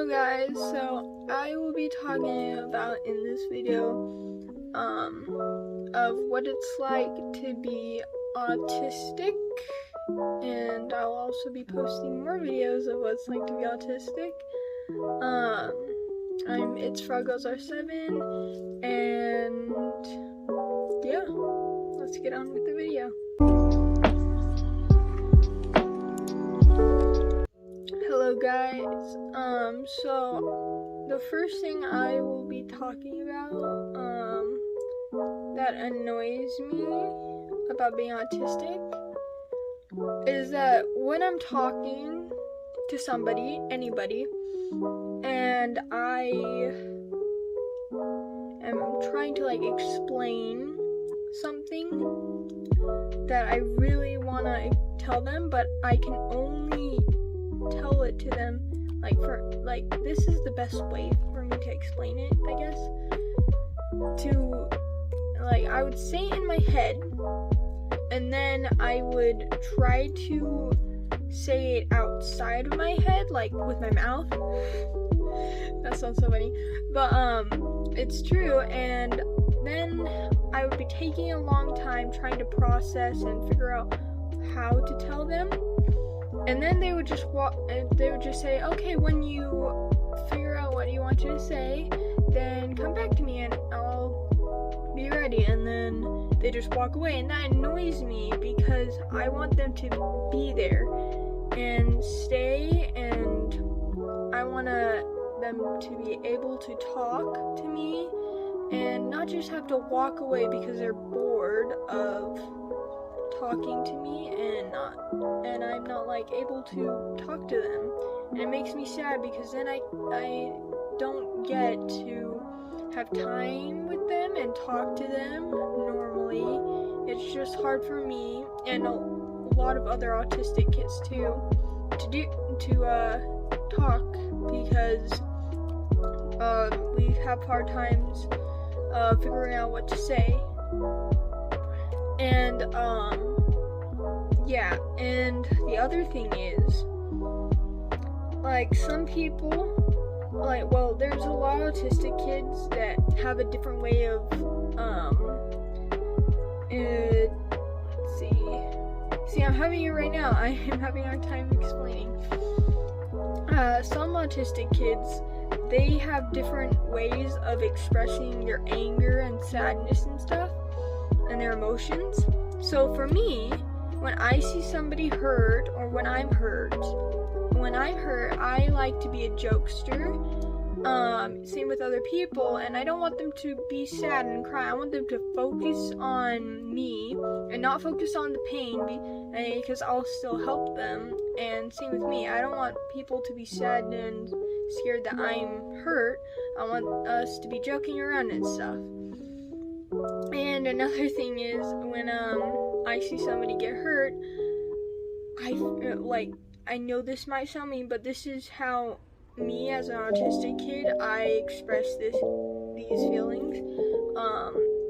Hello guys, so I will be talking about in this video of what it's like to be autistic, and I'll also be posting more videos of what it's like to be autistic. It's Froggles R7, and yeah, let's get on with the video. Hello guys, so the first thing I will be talking about, that annoys me about being autistic is that when I'm talking to somebody, anybody, and I am trying to explain something that I really want to tell them, but I can only tell it to them this is the best way for me to explain it, I guess. I would say it in my head, and then I would try to say it outside of my head, with my mouth. That sounds so funny, but it's true. And then I would be taking a long time trying to process and figure out how to tell them. And then they would just say, okay, when you figure out what you want to say, then come back to me and I'll be ready. And then they just walk away, and that annoys me because I want them to be there and stay, and I want them to be able to talk to me and not just have to walk away because they're bored of talking to me, and I'm not able to talk to them. And it makes me sad because then I don't get to have time with them and talk to them normally. It's just hard for me and a lot of other autistic kids too to talk because we have hard times figuring out what to say. And yeah, and the other thing is, some people, there's a lot of autistic kids that have a different way of, let's see, I'm having it right now. I am having a hard time explaining. Some autistic kids, they have different ways of expressing their anger and sadness and stuff, and their emotions. So for me, when I see somebody hurt, or when I'm hurt, I like to be a jokester. Same with other people, and I don't want them to be sad and cry. I want them to focus on me and not focus on the pain, because I'll still help them. And same with me. I don't want people to be sad and scared that I'm hurt. I want us to be joking around and stuff. And another thing is, when I see somebody get hurt, I know this might sound mean, but this is how me as an autistic kid, I express these feelings.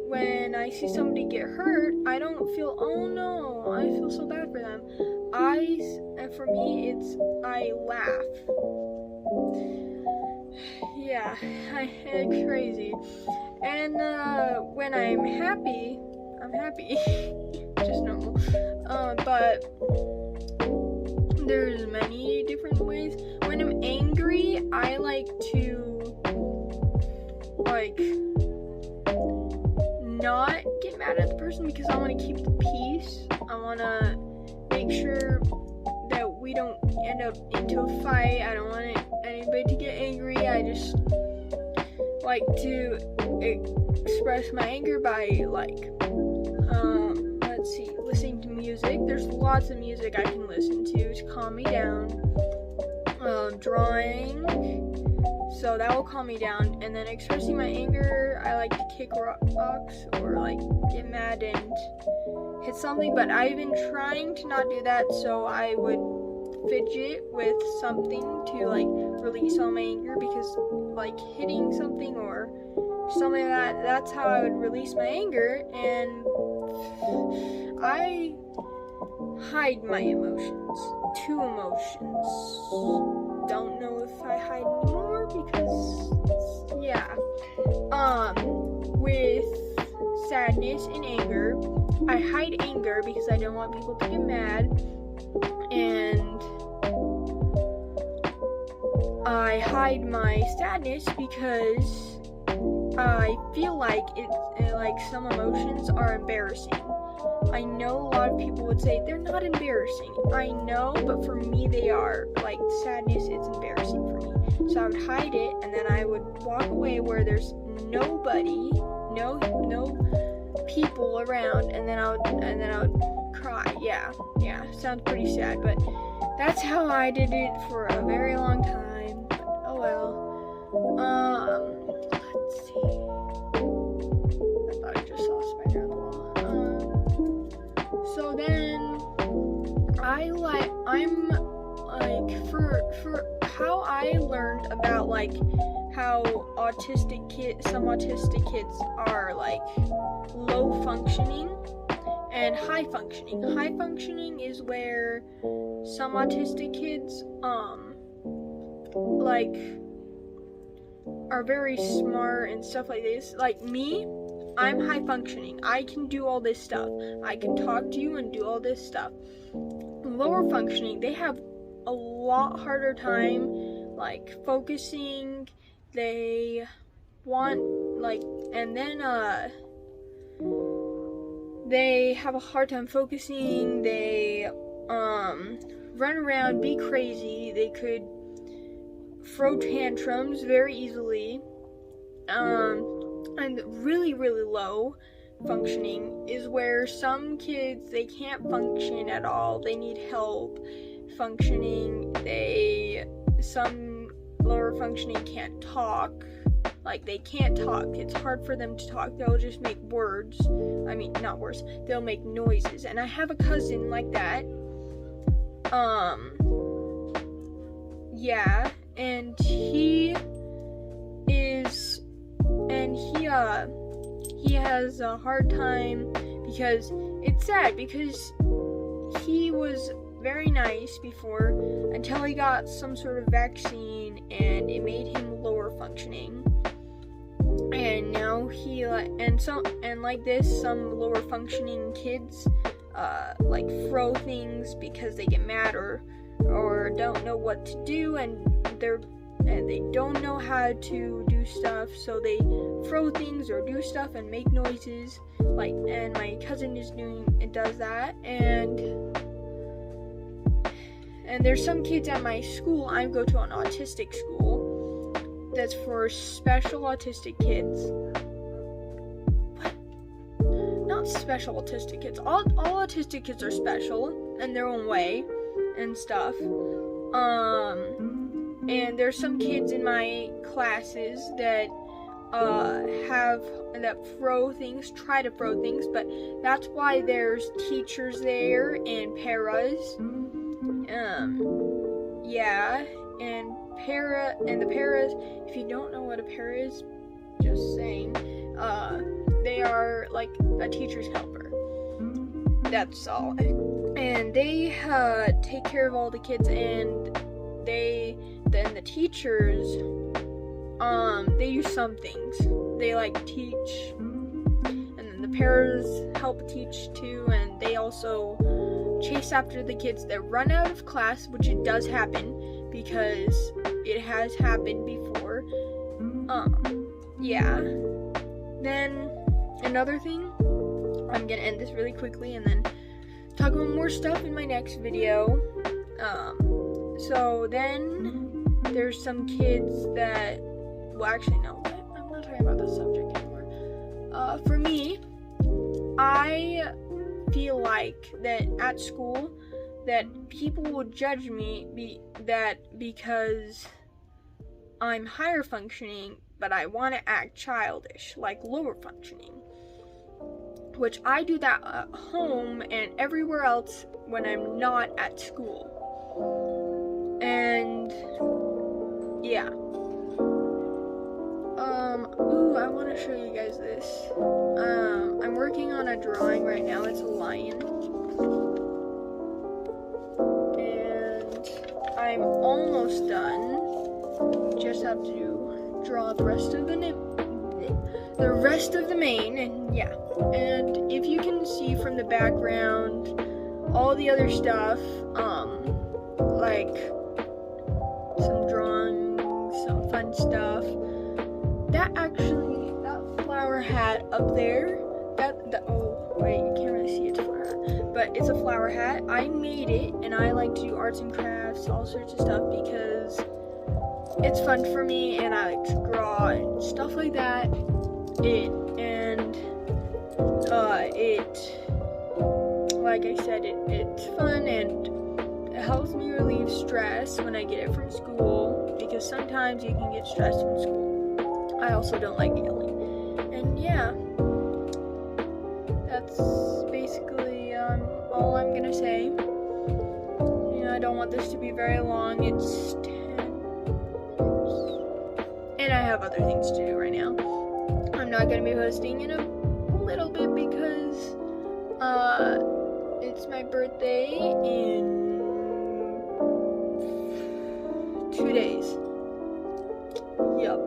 When I see somebody get hurt, I don't feel, oh no, I feel so bad for them. For me, I laugh. Yeah, it's crazy. And when I'm happy, just normal. But there's many different ways. When I'm angry, I like to not get mad at the person because I want to keep the peace. I want to make sure that we don't end up into a fight. I don't want anybody to get angry. I just like to express my anger by listening to music. There's lots of music I can listen to calm me down. Drawing, so that will calm me down. And then expressing my anger, I like to kick rocks or get mad and hit something, but I've been trying to not do that, so I would fidget with something to release all my anger, because hitting something or something like that's how I would release my anger. And I hide my emotions. 2 emotions. Don't know if I hide anymore. with sadness and anger, I hide anger because I don't want people to get mad, and I hide my sadness because I feel like some emotions are embarrassing. I know a lot of people would say they're not embarrassing. I know, but for me they are. Like, sadness is embarrassing for me. So I would hide it, and then I would walk away where there's nobody, no people around, and then I would cry. Yeah, sounds pretty sad, but that's how I did it for a very long time. But oh well. Let's see. I thought I just saw a spider on the wall. So then for how I learned about like how some autistic kids are like low functioning and high functioning. High functioning is where some autistic kids like are very smart and stuff like this. Like me, I'm high functioning. I can do all this stuff. I can talk to you and do all this stuff. Lower functioning, they have a lot harder time like focusing. They want they have a hard time focusing. They run around, be crazy. They could throw tantrums very easily. And really, really low functioning is where some kids, they can't function at all. They need help functioning. Some lower functioning can't talk. Like, they can't talk. It's hard for them to talk. They'll just make words. I mean, not words. They'll make noises. And I have a cousin like that. Yeah. And he has a hard time because it's sad because he was very nice before until he got some sort of vaccine and it made him lower functioning. And now some lower functioning kids like throw things because they get mad or don't know what to do, and they don't know how to do stuff, so they throw things or do stuff and make noises. And my cousin does that, and there's some kids at my school. I go to an autistic school that's for special autistic kids. What? Not special autistic kids. All autistic kids are special in their own way and stuff. And there's some kids in my classes that try to throw things, but that's why there's teachers there and paras. Yeah, and the paras, if you don't know what a para is, just saying, they are like a teacher's helper. That's all. And they take care of all the kids, and then the teachers, they use some things. They like teach, and then the paras help teach too, and they also chase after the kids that run out of class, which it does happen because it has happened before. Yeah. Then another thing, I'm gonna end this really quickly and then talk about more stuff in my next video. So then there's some kids that, well, actually no, I'm not talking about this subject anymore. For me, I feel like that at school that people will judge me because I'm higher functioning, but I want to act childish, like lower functioning, which I do that at home and everywhere else when I'm not at school. And yeah. I want to show you guys this. I'm working on a drawing right now. It's a lion. And I'm almost done. Just have to draw the rest of the the rest of the mane, and yeah. And if you can see from the background, all the other stuff, like some drawings, some fun stuff. That flower hat up there, oh wait, you can't really see it's a flower hat, but it's a flower hat. I made it, and I like to do arts and crafts, all sorts of stuff, because it's fun for me, and I like to draw and stuff like that. Like I said, it's fun, and it helps me relieve stress when I get it from school, because sometimes you can get stressed from school. I also don't like yelling. And yeah, that's basically all I'm gonna say. I don't want this to be very long. It's 10 minutes. And I have other things to do right now. I'm not gonna be posting in a little bit because it's my birthday in 2 days. Yep.